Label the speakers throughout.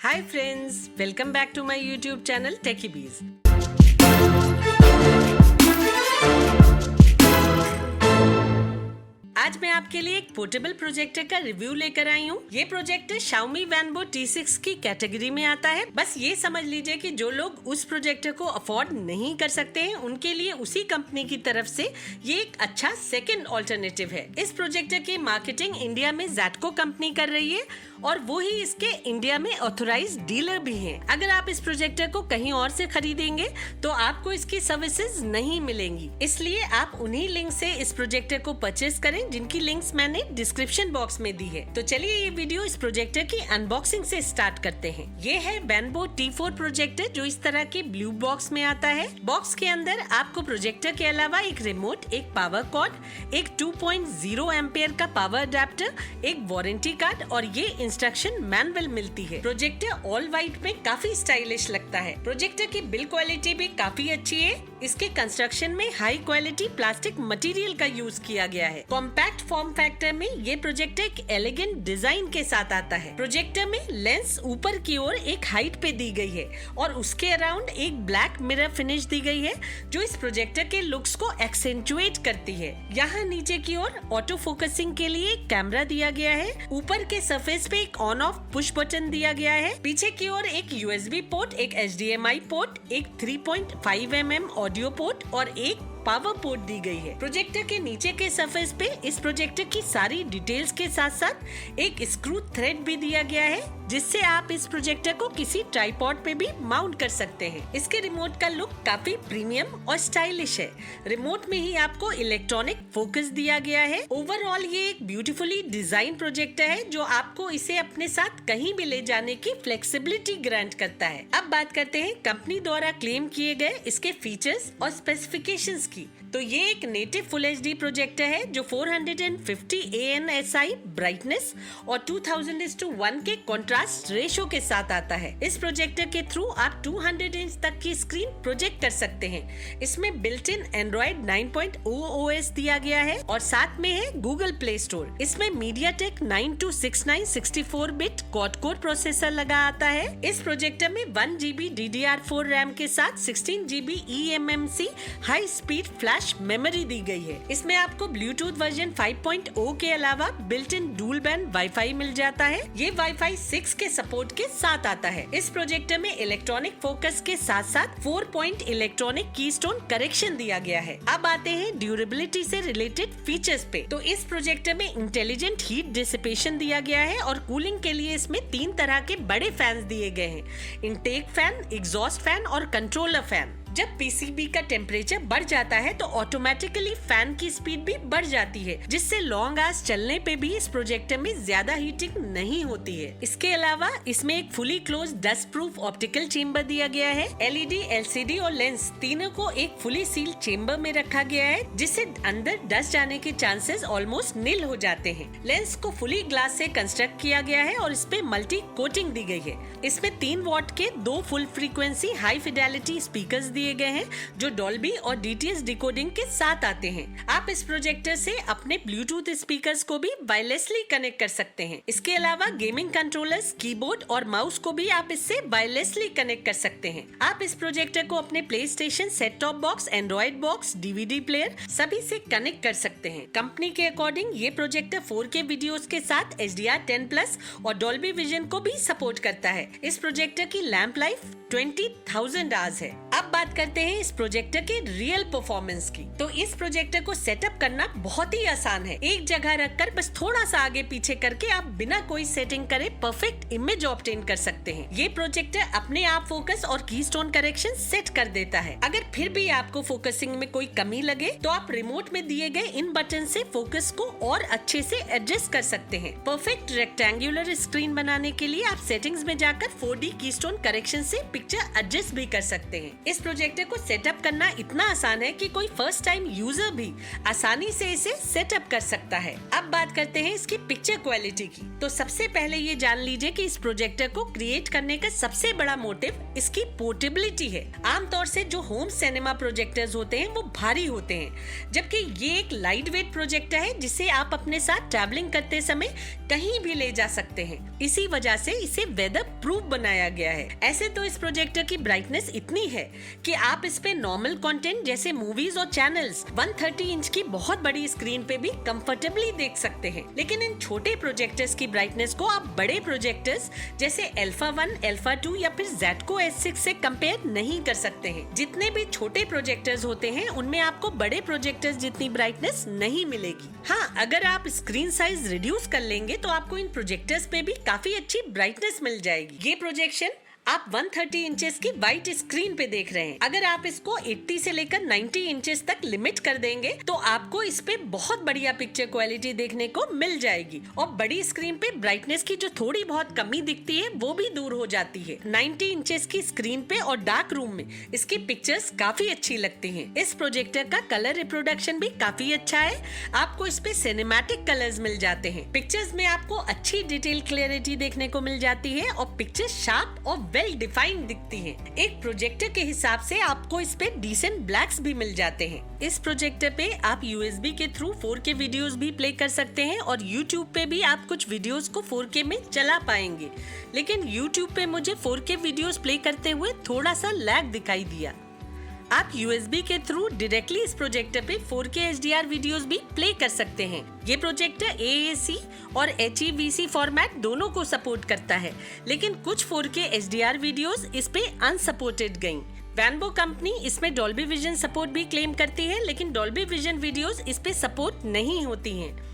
Speaker 1: Hi friends, welcome back to my YouTube channel Techie Bees. आज मैं आपके लिए एक पोर्टेबल प्रोजेक्टर का रिव्यू लेकर आई हूँ। ये प्रोजेक्टर Xiaomi Wanbo T6 की कैटेगरी में आता है। बस ये समझ लीजिए कि जो लोग उस प्रोजेक्टर को अफोर्ड नहीं कर सकते हैं, उनके लिए उसी कंपनी की तरफ से ये एक अच्छा सेकंड ऑल्टरनेटिव है। इस प्रोजेक्टर की मार्केटिंग इंडिया में Zatco कंपनी कर रही है और वो ही इसके इंडिया में ऑथोराइज्ड डीलर भी हैं। अगर आप इस प्रोजेक्टर को कहीं और से खरीदेंगे तो आपको इसकी सर्विसेज नहीं मिलेंगी, इसलिए आप उन्हीं लिंक से इस प्रोजेक्टर को परचेस करें जिनकी लिंक्स मैंने डिस्क्रिप्शन बॉक्स में दी है। तो चलिए ये वीडियो इस प्रोजेक्टर की अनबॉक्सिंग से स्टार्ट करते हैं। ये है Wanbo T4 प्रोजेक्टर जो इस तरह के ब्लू बॉक्स में आता है। बॉक्स के अंदर आपको प्रोजेक्टर के अलावा एक रिमोट, एक पावर कॉर्ड, एक 2.0 एम्पियर का पावर अडेप्टर, एक वारंटी कार्ड और ये इंस्ट्रक्शन मैनुअल मिलती है। प्रोजेक्टर ऑल व्हाइट में काफी स्टाइलिश लगता है। प्रोजेक्टर की बिल्ड क्वालिटी भी काफी अच्छी है। इसके कंस्ट्रक्शन में हाई क्वालिटी प्लास्टिक मटेरियल का यूज किया गया है। कॉम्पैक्ट फॉर्म फैक्टर में ये प्रोजेक्टर एक एलिगेंट डिजाइन के साथ आता है। प्रोजेक्टर में लेंस ऊपर की ओर एक हाइट पे दी गई है और उसके अराउंड एक ब्लैक मिरर फिनिश दी गई है जो इस प्रोजेक्टर के लुक्स को एक्सेंचुएट करती है। यहाँ नीचे की ओर ऑटो फोकसिंग के लिए एक कैमरा दिया गया है। ऊपर के सरफेस पे एक ऑन ऑफ पुश बटन दिया गया है। पीछे की ओर एक USB पोर्ट, एक HDMI पोर्ट, एक 3.5 mm ऑडियो पोर्ट और एक पावर पोर्ट दी गई है। प्रोजेक्टर के नीचे के सरफेस पे इस प्रोजेक्टर की सारी डिटेल्स के साथ साथ एक स्क्रू थ्रेड भी दिया गया है जिससे आप इस प्रोजेक्टर को किसी ट्राइपॉड पे भी माउंट कर सकते हैं। इसके रिमोट का लुक काफी प्रीमियम और स्टाइलिश है। रिमोट में ही आपको इलेक्ट्रॉनिक फोकस दिया गया है। ओवरऑल ये एक ब्यूटीफुली डिजाइन प्रोजेक्टर है जो आपको इसे अपने साथ कहीं भी ले जाने की फ्लेक्सिबिलिटी ग्रांट करता है। अब बात करते हैं कंपनी द्वारा क्लेम किए गए इसके फीचर्स और स्पेसिफिकेशंस की। तो ये एक नेटिव फुल HD प्रोजेक्टर है जो 450 ANSI ब्राइटनेस और 2000:1 के कंट्रास्ट रेशो के साथ आता है। इस प्रोजेक्टर के थ्रू आप 200 इंच तक की स्क्रीन प्रोजेक्ट कर सकते हैं। इसमें बिल्ट इन Android 9.0 OS दिया गया है और साथ में है Google Play Store। इसमें MediaTek 9269 64-बिट क्वाड कोर प्रोसेसर लगा आता है। इस प्रोजेक्टर में 1GB DDR4 रैम के साथ 16GB eMMC high speed flash memory दी गई है। इसमें आपको ब्लूटूथ वर्जन 5.0 के अलावा built in dual band wifi मिल जाता है। ये वाईफाई 6 के सपोर्ट के साथ आता है। इस प्रोजेक्टर में इलेक्ट्रॉनिक फोकस के साथ साथ 4 पॉइंट इलेक्ट्रॉनिक कीस्टोन करेक्शन दिया गया है। अब आते हैं ड्यूरेबिलिटी से रिलेटेड फीचर्स पे। तो इस प्रोजेक्टर में इंटेलिजेंट हीट डिसिपेशन दिया गया है और कूलिंग के लिए इसमें 3 तरह के बड़े फैंस दिए गए हैं, इनटेक फैन, एग्जॉस्ट फैन और कंट्रोलर फैन। जब PCB का टेम्परेचर बढ़ जाता है तो ऑटोमेटिकली फैन की स्पीड भी बढ़ जाती है जिससे लॉन्ग आवर्स चलने पे भी इस प्रोजेक्टर में ज्यादा हीटिंग नहीं होती है। इसके अलावा इसमें एक fully close dust proof optical chamber दिया गया है। LED, LCD और लेंस तीनों को एक फुली सील चेम्बर में रखा गया है जिससे अंदर डस्ट जाने के चांसेस ऑलमोस्ट निल हो जाते हैं। लेंस को फुली ग्लास से कंस्ट्रक्ट किया गया है और इस पे मल्टी कोटिंग दी गई है। इसमें 3 वॉट के 2 full frequency high Fidelity speakers दिए गए हैं जो डॉल्बी और DTS डिकोडिंग के साथ आते हैं। आप इस प्रोजेक्टर से अपने ब्लूटूथ स्पीकर्स को भी वायरलेसली कनेक्ट कर सकते हैं। इसके अलावा गेमिंग कंट्रोलर्स, कीबोर्ड और माउस को भी आप इससे वायरलेसली कनेक्ट कर सकते हैं। आप इस प्रोजेक्टर को अपने PlayStation set top box, Android box, DVD player सभी से कनेक्ट कर सकते हैं। कंपनी के अकॉर्डिंग ये प्रोजेक्टर 4K वीडियोस के साथ HDR10+ और डॉल्बी विजन को भी सपोर्ट करता है। इस प्रोजेक्टर की लैंप लाइफ 20,000 आवर्स है। अब बात करते हैं इस प्रोजेक्टर के रियल परफॉर्मेंस की। तो इस प्रोजेक्टर को सेटअप करना बहुत ही आसान है। एक जगह रखकर बस थोड़ा सा आगे पीछे करके आप बिना कोई सेटिंग करे परफेक्ट इमेज ऑब्टेन कर सकते हैं। ये प्रोजेक्टर अपने आप फोकस और कीस्टोन करेक्शन सेट कर देता है। अगर फिर भी आपको फोकसिंग में कोई कमी लगे तो आप रिमोट में दिए गए इन बटन से फोकस को और अच्छे से एडजस्ट कर सकते हैं। परफेक्ट रेक्टेंगुलर स्क्रीन बनाने के लिए आप सेटिंग्स में जाकर 4D कीस्टोन करेक्शन से पिक्चर एडजस्ट भी कर सकते हैं। इस प्रोजेक्टर को सेटअप करना इतना आसान है कि कोई फर्स्ट टाइम यूजर भी आसानी से इसे सेटअप कर सकता है। अब बात करते हैं इसकी पिक्चर क्वालिटी की। तो सबसे पहले ये जान लीजिए कि इस प्रोजेक्टर को क्रिएट करने का सबसे बड़ा मोटिव इसकी पोर्टेबिलिटी है। आमतौर से जो होम सिनेमा प्रोजेक्टर्स होते हैं वो भारी होते हैं, जबकि ये एक लाइट वेट प्रोजेक्टर है जिसे आप अपने साथ ट्रैवलिंग करते समय कहीं भी ले जा सकते हैं। इसी वजह से इसे वेदर प्रूफ बनाया गया है। ऐसे तो इस प्रोजेक्टर की ब्राइटनेस इतनी है कि आप इस पे नॉर्मल कंटेंट जैसे मूवीज और चैनल्स 130 इंच की बहुत बड़ी स्क्रीन पे भी कंफर्टेबली देख सकते हैं। लेकिन इन छोटे प्रोजेक्टर्स की ब्राइटनेस को आप बड़े प्रोजेक्टर्स जैसे अल्फा 1, अल्फा 2 या फिर ज़ेडको S6 से कंपेयर नहीं कर सकते हैं। जितने भी छोटे प्रोजेक्टर्स होते हैं उनमें आपको बड़े प्रोजेक्टर्स जितनी ब्राइटनेस नहीं मिलेगी। हाँ, अगर आप स्क्रीन साइज रिड्यूस कर लेंगे तो आपको इन प्रोजेक्टर्स पे भी काफी अच्छी ब्राइटनेस मिल जाएगी। ये प्रोजेक्शन आप 130 इंचेस की वाइट स्क्रीन पे देख रहे हैं। अगर आप इसको 80 से लेकर 90 इंचेस तक लिमिट कर देंगे तो आपको इस पे बहुत बढ़िया पिक्चर क्वालिटी देखने को मिल जाएगी और बड़ी स्क्रीन पे ब्राइटनेस की जो थोड़ी बहुत कमी दिखती है वो भी दूर हो जाती है। 90 इंचेस की स्क्रीन पे और डार्क रूम में इसकी पिक्चर्स काफी अच्छी लगती हैं। इस प्रोजेक्टर का कलर रिप्रोडक्शन भी काफी अच्छा है। आपको इस पे सिनेमैटिक कलर्स मिल जाते हैं। पिक्चर्स में आपको अच्छी डिटेल क्लियरिटी देखने को मिल जाती है और पिक्चर शार्प और वेल डिफाइंड दिखती हैं। एक प्रोजेक्टर के हिसाब से आपको इस पे डिसेंट ब्लैक्स भी मिल जाते हैं। इस प्रोजेक्टर पे आप USB के थ्रू 4K वीडियोस भी प्ले कर सकते हैं और YouTube पे भी आप कुछ वीडियोस को 4K में चला पाएंगे। लेकिन YouTube पे मुझे 4K वीडियोस प्ले करते हुए थोड़ा सा लैग दिखाई दिया। आप USB के थ्रू डायरेक्टली इस प्रोजेक्टर पे 4K HDR वीडियोस भी प्ले कर सकते हैं। ये प्रोजेक्टर AAC और HEVC फॉर्मेट दोनों को सपोर्ट करता है, लेकिन कुछ 4K HDR वीडियोस इस पे अनसपोर्टेड गईं। वैनबो कंपनी इसमें डॉल्बी विजन सपोर्ट भी क्लेम करती है, लेकिन डॉल्बी विजन वीडियोस इस पे सपोर्ट नहीं होती हैं।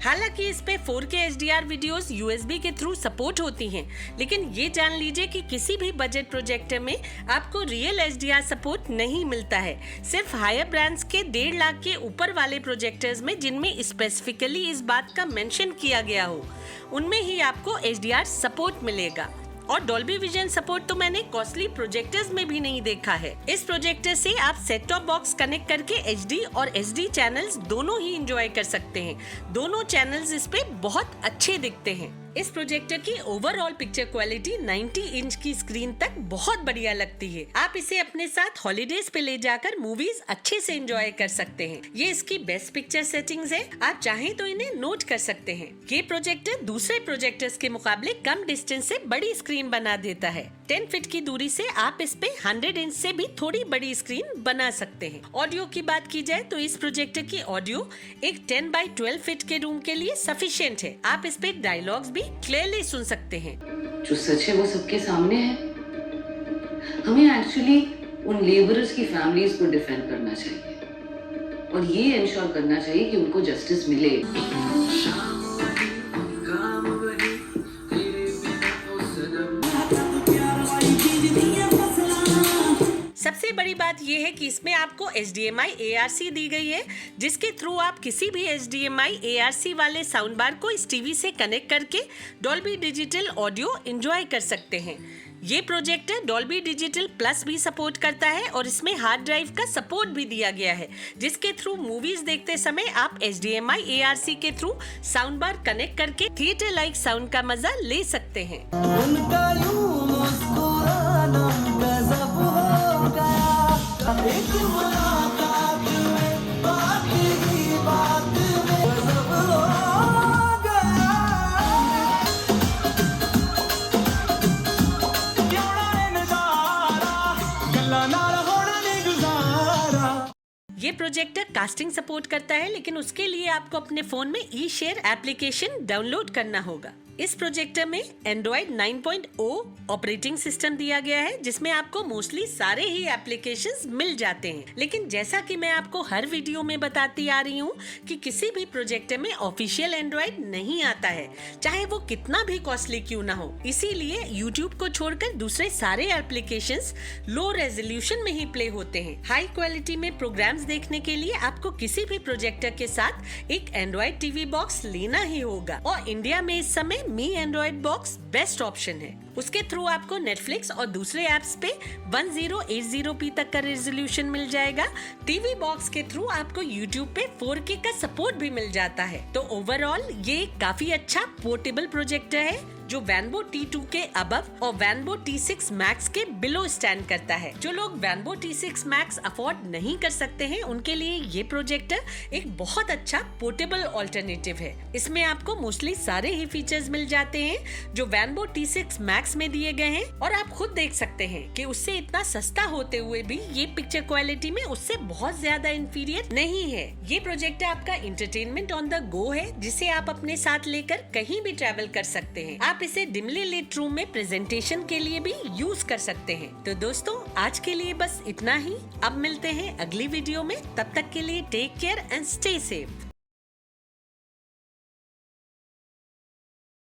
Speaker 1: हालांकि इस पे 4K HDR वीडियोस USB के थ्रू सपोर्ट होती हैं, लेकिन ये जान लीजिए कि किसी भी बजट प्रोजेक्टर में आपको रियल HDR सपोर्ट नहीं मिलता है। सिर्फ हायर ब्रांड्स के 1.5 लाख के ऊपर वाले प्रोजेक्टर्स में जिनमें स्पेसिफिकली इस बात का मेंशन किया गया हो, उनमें ही आपको HDR सपोर्ट मिलेगा। और डॉल्बी विजन सपोर्ट तो मैंने कॉस्टली प्रोजेक्टर्स में भी नहीं देखा है। इस प्रोजेक्टर से आप सेट टॉप बॉक्स कनेक्ट करके HD और SD चैनल्स दोनों ही एंजॉय कर सकते हैं। दोनों चैनल्स इस पे बहुत अच्छे दिखते हैं। इस प्रोजेक्टर की ओवरऑल पिक्चर क्वालिटी 90 इंच की स्क्रीन तक बहुत बढ़िया लगती है। आप इसे अपने साथ हॉलीडेज पे ले जाकर मूवीज अच्छे से एंजॉय कर सकते हैं। ये इसकी बेस्ट पिक्चर सेटिंग्स है। आप चाहें तो इन्हें नोट कर सकते हैं। ये प्रोजेक्टर दूसरे प्रोजेक्टर्स के मुकाबले कम डिस्टेंस से बड़ी स्क्रीन बना देता है। 10 फीट की दूरी से आप इस पे 100 इंच से भी थोड़ी बड़ी स्क्रीन बना सकते हैं। ऑडियो की बात की जाए तो इस प्रोजेक्टर की ऑडियो एक 10x12 फीट के रूम के लिए सफिशिएंट है। आप इस पे डायलॉग्स भी क्लियरली सुन सकते हैं।
Speaker 2: जो सच है वो सबके सामने है। हमें एक्चुअली उन लेबरर्स की फैमिलीज को डिफेंड करना चाहिए और ये इंश्योर करना चाहिए कि उनको जस्टिस मिले।
Speaker 1: सबसे बड़ी बात यह है कि इसमें आपको HDMI ARC दी गई है, जिसके थ्रू आप किसी भी HDMI ARC वाले साउंड बार को इस टीवी से कनेक्ट करके डॉल्बी डिजिटल ऑडियो एंजॉय कर सकते हैं। ये प्रोजेक्टर डॉल्बी डिजिटल प्लस भी सपोर्ट करता है और इसमें हार्ड ड्राइव का सपोर्ट भी दिया गया है, जिसके थ्रू मूवीज देखते समय आप HDMI ARC के थ्रू साउंड बार कनेक्ट करके थिएटर लाइक साउंड का मजा ले सकते हैं। ये प्रोजेक्टर कास्टिंग सपोर्ट करता है, लेकिन उसके लिए आपको अपने फोन में eShare एप्लीकेशन डाउनलोड करना होगा। इस प्रोजेक्टर में Android 9.0 ऑपरेटिंग सिस्टम दिया गया है, जिसमें आपको मोस्टली सारे ही एप्लीकेशंस मिल जाते हैं। लेकिन जैसा कि मैं आपको हर वीडियो में बताती आ रही हूँ कि किसी भी प्रोजेक्टर में ऑफिशियल Android नहीं आता है, चाहे वो कितना भी कॉस्टली क्यों ना हो। इसीलिए YouTube को छोड़कर दूसरे सारे एप्लीकेशंस लो रेजोल्यूशन में ही प्ले होते हैं। हाई क्वालिटी में प्रोग्राम्स देखने के लिए आपको किसी भी प्रोजेक्टर के साथ एक Android TV बॉक्स लेना ही होगा। और इंडिया में इस समय लिए मी एंड्रॉइड बॉक्स बेस्ट ऑप्शन है। उसके थ्रू आपको नेटफ्लिक्स और दूसरे ऐप्स पे 1080p तक का रेजोल्यूशन मिल जाएगा। टीवी बॉक्स के थ्रू आपको YouTube पे 4K का सपोर्ट भी मिल जाता है। तो ओवरऑल ये काफी अच्छा पोर्टेबल प्रोजेक्टर है जो Vanvo T2 के अबव और Vanvo T6 Max के बिलो स्टैंड करता है। जो लोग Vanvo T6 Max अफोर्ड नहीं कर सकते हैं उनके लिए ये प्रोजेक्टर एक बहुत अच्छा पोर्टेबल ऑल्टरनेटिव है। इसमें आपको मोस्टली सारे ही फीचर्स मिल जाते हैं जो Vanvo T6 Max में दिए गए हैं और आप खुद देख सकते हैं कि उससे इतना सस्ता होते हुए भी ये पिक्चर क्वालिटी में उससे बहुत ज्यादा इंफीरियर नहीं है। ये प्रोजेक्टर आपका इंटरटेनमेंट ऑन द गो है जिसे आप अपने साथ लेकर कहीं भी ट्रैवल कर सकते हैं। आप इसे डिमली लिट रूम में प्रेजेंटेशन के लिए भी यूज कर सकते हैं। तो दोस्तों आज के लिए बस इतना ही। अब मिलते हैं अगली वीडियो में, तब तक के लिए take care and stay safe.